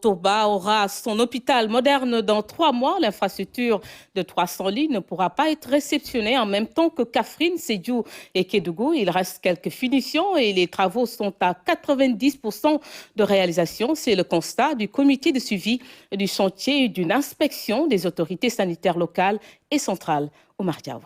Touba aura son hôpital moderne dans 3 mois. L'infrastructure de 300 lits ne pourra pas être réceptionnée en même temps que Kaffrine, Sédhiou et Kédougou. Il reste quelques finitions et les travaux sont à 90% de réalisation. C'est le constat du comité de suivi du chantier et d'une inspection des autorités sanitaires locales et centrales. Omar Diawa.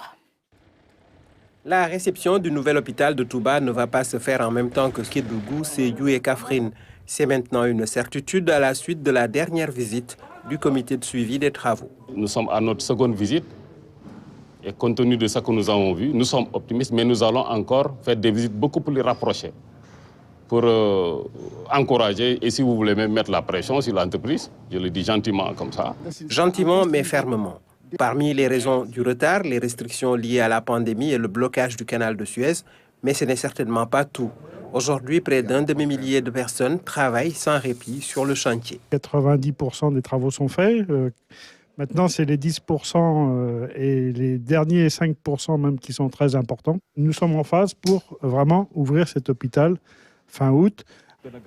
La réception du nouvel hôpital de Touba ne va pas se faire en même temps que Kédougou, Sédhiou et Kaffrine. C'est maintenant une certitude à la suite de la dernière visite du comité de suivi des travaux. Nous sommes à notre seconde visite et compte tenu de ce que nous avons vu, nous sommes optimistes, mais nous allons encore faire des visites beaucoup plus rapprochées pour encourager et si vous voulez même mettre la pression sur l'entreprise, je le dis gentiment comme ça. Gentiment mais fermement. Parmi les raisons du retard, les restrictions liées à la pandémie et le blocage du canal de Suez, mais ce n'est certainement pas tout. Aujourd'hui, près d'un demi-millier de personnes travaillent sans répit sur le chantier. 90% des travaux sont faits. Maintenant, c'est les 10% et les derniers 5% même qui sont très importants. Nous sommes en phase pour vraiment ouvrir cet hôpital fin août.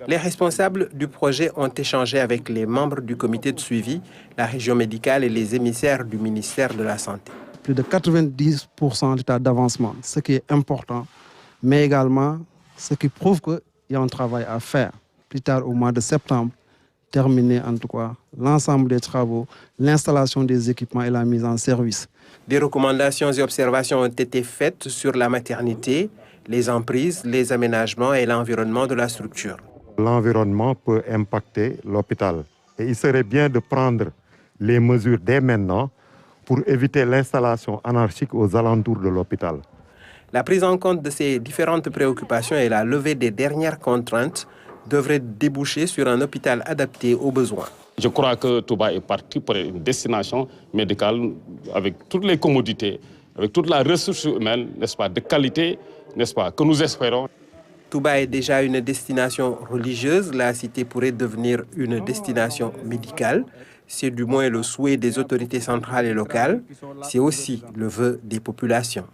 Les responsables du projet ont échangé avec les membres du comité de suivi, la région médicale et les émissaires du ministère de la Santé. Plus de 90% d'état d'avancement, ce qui est important, mais également ce qui prouve qu'il y a un travail à faire. Plus tard, au mois de septembre, terminer en tout cas l'ensemble des travaux, l'installation des équipements et la mise en service. Des recommandations et observations ont été faites sur la maternité, les emprises, les aménagements et l'environnement de la structure. L'environnement peut impacter l'hôpital et il serait bien de prendre les mesures dès maintenant pour éviter l'installation anarchique aux alentours de l'hôpital. La prise en compte de ces différentes préoccupations et la levée des dernières contraintes devrait déboucher sur un hôpital adapté aux besoins. Je crois que Touba est parti pour une destination médicale avec toutes les commodités, avec toute la ressource humaine, n'est-ce pas, de qualité, n'est-ce pas, que nous espérons. Touba est déjà une destination religieuse. La cité pourrait devenir une destination médicale. C'est du moins le souhait des autorités centrales et locales. C'est aussi le vœu des populations.